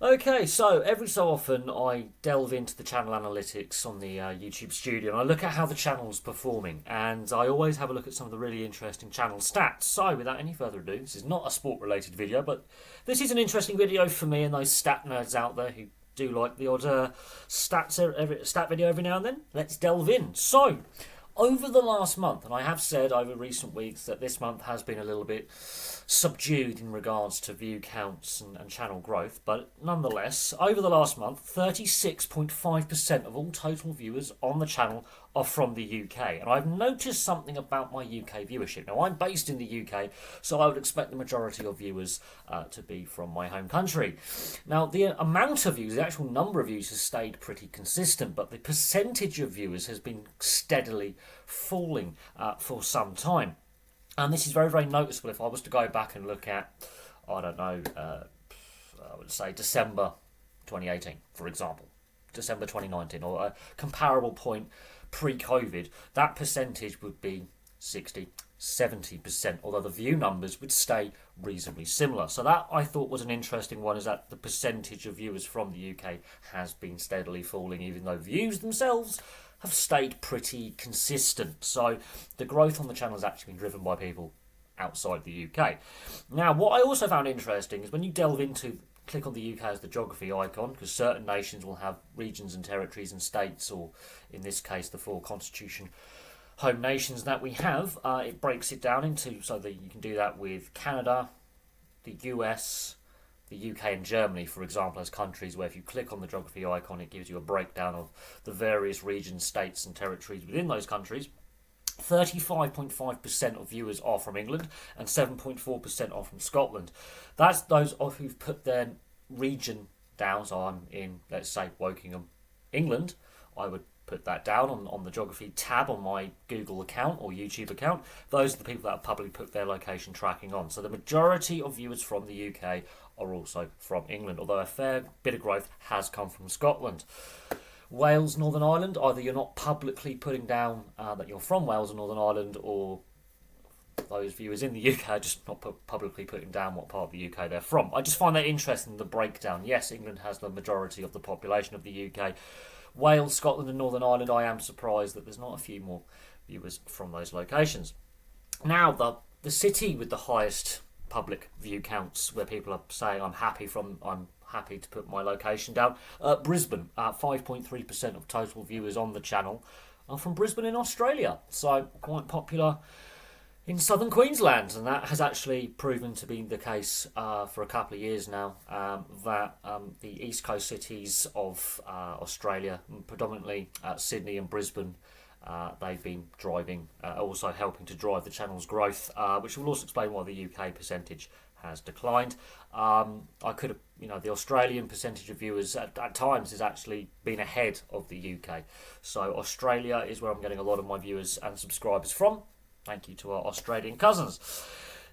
Okay, so every so often I delve into the channel analytics on the YouTube studio and I look at how the channel's performing, and I always have a look at some of the really interesting channel stats. So, without any further ado, this is not a sport related video, but this is an interesting video for me and those stat nerds out there who do like the odd stat video every now and then. Let's delve in. So, over the last month, and I have said over recent weeks that this month has been a little bit subdued in regards to view counts and channel growth, but nonetheless, over the last month, 36.5% of all total viewers on the channel are from the UK. And I've noticed something about my UK viewership. Now, I'm based in the UK, so I would expect the majority of viewers to be from my home country. Now, the amount of views, the actual number of views has stayed pretty consistent, but the percentage of viewers has been steadily falling for some time. And this is very, very noticeable if I was to go back and look at, I don't know, I would say December 2018, for example, December 2019, or a comparable point pre-COVID, that percentage would be 60, 70%, although the view numbers would stay reasonably similar. So that, I thought, was an interesting one, is that the percentage of viewers from the UK has been steadily falling, even though views themselves have stayed pretty consistent. So the growth on the channel has actually been driven by people outside the UK. Now, what I also found interesting is when you delve into, click on the UK as the geography icon, because certain nations will have regions and territories and states, or in this case the four constitution home nations that we have. It breaks it down into, so that you can do that with Canada, the US, the UK and Germany, for example, as countries where if you click on the geography icon, it gives you a breakdown of the various regions, states and territories within those countries. 35.5% of viewers are from England and 7.4% are from Scotland. That's those of who've put their region down. So I'm in, let's say, Wokingham, England. I would put that down on the geography tab on my Google account or YouTube account. Those are the people that have publicly put their location tracking on. So the majority of viewers from the UK are also from England, although a fair bit of growth has come from Scotland. Wales, Northern Ireland, either you're not publicly putting down that you're from Wales or Northern Ireland, or those viewers in the UK are just not publicly putting down what part of the UK they're from. I just find that interesting, the breakdown. Yes, England has the majority of the population of the UK. Wales, Scotland and Northern Ireland, I am surprised that there's not a few more viewers from those locations. Now, the city with the highest public view counts, where people are saying I'm happy to put my location down, Brisbane, 5.3% of total viewers on the channel are from Brisbane in Australia, so quite popular in southern Queensland, and that has actually proven to be the case for a couple of years now, that the east coast cities of Australia, predominantly Sydney and Brisbane, they've been driving, also helping to drive the channel's growth, which will also explain why the UK percentage has declined. I could have, the Australian percentage of viewers at times has actually been ahead of the UK. So Australia is where I'm getting a lot of my viewers and subscribers from. Thank you to our Australian cousins.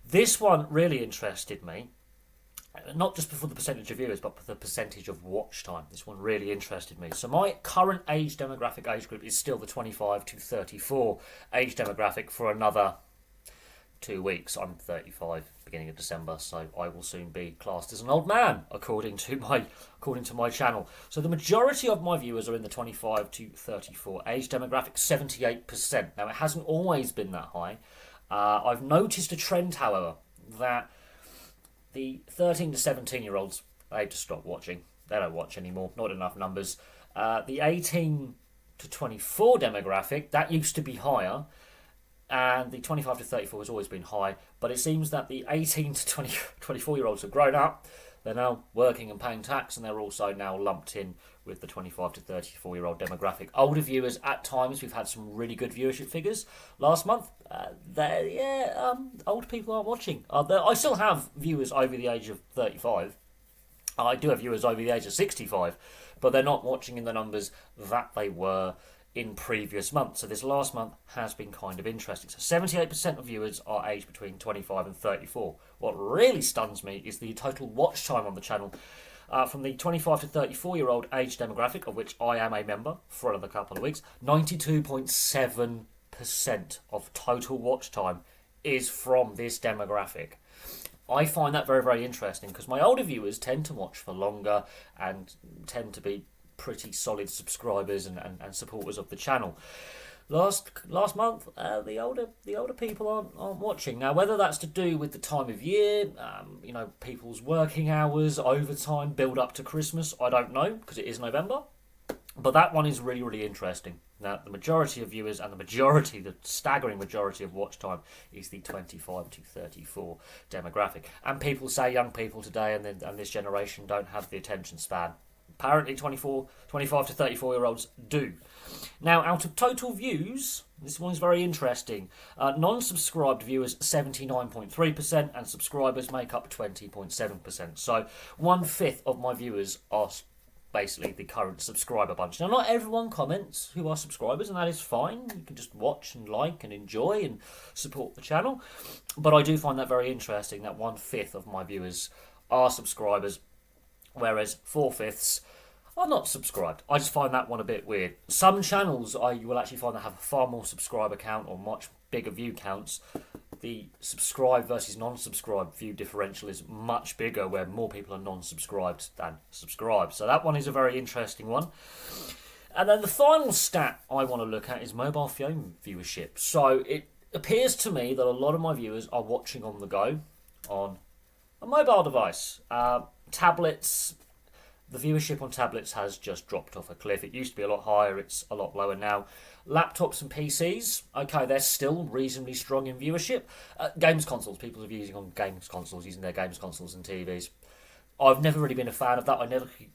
This one really interested me, not just for the percentage of viewers, but for the percentage of watch time. This one really interested me. So my current age group is still the 25 to 34 age demographic for another 2 weeks. I'm 35, beginning of December, so I will soon be classed as an old man, according to my channel. So the majority of my viewers are in the 25 to 34 age demographic, 78%. Now, it hasn't always been that high. I've noticed a trend, however, that the 13 to 17-year-olds, they just stop watching. They don't watch anymore, not enough numbers. The 18 to 24 demographic, that used to be higher, and the 25 to 34 has always been high, but it seems that the 18 to 24-year-olds have grown up. They're now working and paying tax, and they're also now lumped in with the 25 to 34-year-old demographic. Older viewers, at times, we've had some really good viewership figures. Last month, older people aren't watching. I still have viewers over the age of 35. I do have viewers over the age of 65, but they're not watching in the numbers that they were in previous months. So this last month has been kind of interesting. So 78% of viewers are aged between 25 and 34. What really stuns me is the total watch time on the channel. From the 25 to 34-year-old age demographic, of which I am a member for another couple of weeks, 92.7% of total watch time is from this demographic. I find that very, very interesting because my older viewers tend to watch for longer and tend to be pretty solid subscribers and supporters of the channel. Last month, the older people aren't watching now. Whether that's to do with the time of year, people's working hours, overtime, build up to Christmas, I don't know because it is November. But that one is really, really interesting. Now, the majority of viewers and the staggering majority of watch time is the 25 to 34 demographic. And people say young people today and this generation don't have the attention span. Apparently 25 to 34-year-olds do. Now, out of total views, this one is very interesting. Non-subscribed viewers 79.3% and subscribers make up 20.7%. So 1/5 of my viewers are basically the current subscriber bunch. Now, not everyone comments who are subscribers, and that is fine. You can just watch and like and enjoy and support the channel. But I do find that very interesting that 1/5 of my viewers are subscribers, whereas 4/5 are not subscribed. I just find that one a bit weird. Some channels you will actually find that have a far more subscriber count or much bigger view counts. The subscribed versus non-subscribed view differential is much bigger, where more people are non-subscribed than subscribed. So that one is a very interesting one. And then the final stat I want to look at is mobile phone viewership. So it appears to me that a lot of my viewers are watching on the go on a mobile device. Tablets, the viewership on tablets has just dropped off a cliff. It used to be a lot higher, it's a lot lower now. Laptops and PCs, okay, they're still reasonably strong in viewership. Games consoles, people are using their games consoles and TVs. I've never really been a fan of that.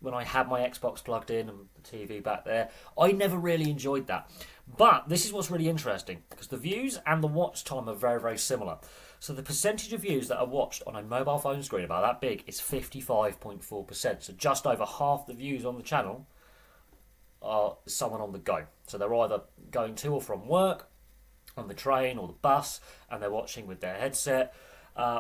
When I had my Xbox plugged in and the TV back there, I never really enjoyed that. But this is what's really interesting, because the views and the watch time are very, very similar. So the percentage of views that are watched on a mobile phone screen about that big is 55.4%. So just over half the views on the channel are someone on the go. So they're either going to or from work, on the train or the bus, and they're watching with their headset,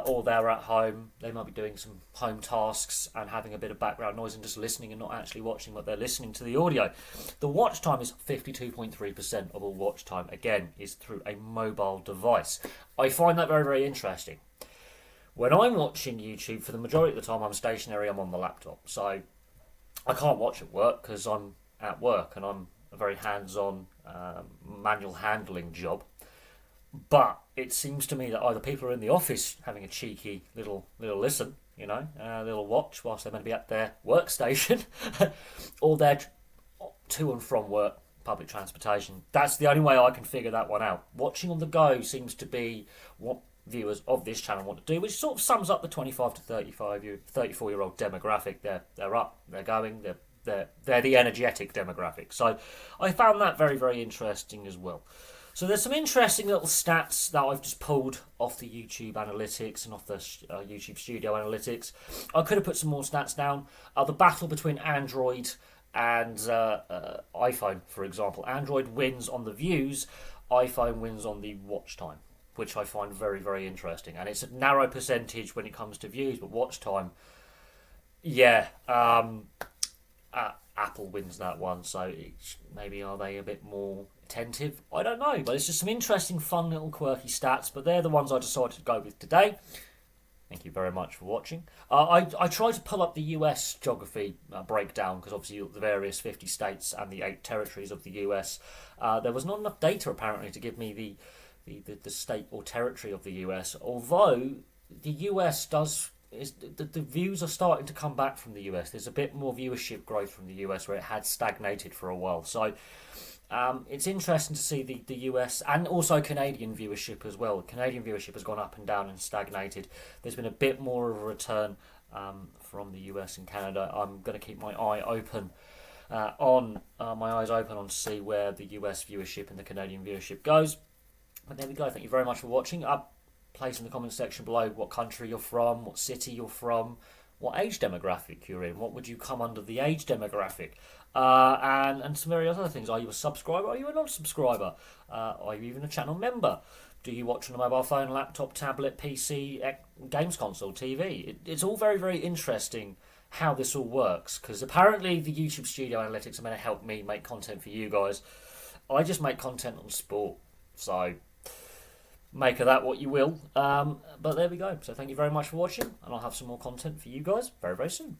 or they're at home. They might be doing some home tasks and having a bit of background noise and just listening and not actually watching what they're listening to the audio. The watch time is 52.3% of all watch time, again, is through a mobile device. I find that very, very interesting. When I'm watching YouTube, for the majority of the time I'm stationary, I'm on the laptop. So I can't watch at work because I'm at work and I'm a very hands-on manual handling job. But it seems to me that either people are in the office having a cheeky little listen, a little watch whilst they're meant to be at their workstation, or they're to and from work, public transportation. That's the only way I can figure that one out. Watching on the go seems to be what viewers of this channel want to do, which sort of sums up the 25 to 34-year-old demographic. They're up, they're going, they're the energetic demographic. So I found that very, very interesting as well. So there's some interesting little stats that I've just pulled off the YouTube analytics and off the YouTube Studio analytics. I could have put some more stats down. The battle between Android and iPhone, for example. Android wins on the views, iPhone wins on the watch time, which I find very, very interesting. And it's a narrow percentage when it comes to views, but watch time, Apple wins that one. So maybe are they a bit more attentive? I don't know, but it's just some interesting, fun little quirky stats, but they're the ones I decided to go with today. Thank you very much for watching. I tried to pull up the US geography breakdown, because obviously the various 50 states and the 8 territories of the US. There was not enough data apparently to give me the state or territory of the US, although the US the views are starting to come back from the US. There's a bit more viewership growth from the US, where it had stagnated for a while. So it's interesting to see the US and also Canadian viewership as well. Canadian viewership has gone up and down and stagnated. There's been a bit more of a return from the US and Canada. I'm going to keep my eyes open on to see where the US viewership and the Canadian viewership goes. But there we go. Thank you very much for watching. Place in the comments section below what country you're from, what city you're from, what age demographic you're in. What would you come under the age demographic? And some various other things. Are you a subscriber? Are you a non-subscriber? Are you even a channel member? Do you watch on a mobile phone, laptop, tablet, PC, games console, TV? It's all very, very interesting how this all works, because apparently the YouTube Studio analytics are going to help me make content for you guys. I just make content on sport, so make of that what you will. But there we go. So thank you very much for watching, and I'll have some more content for you guys very, very soon.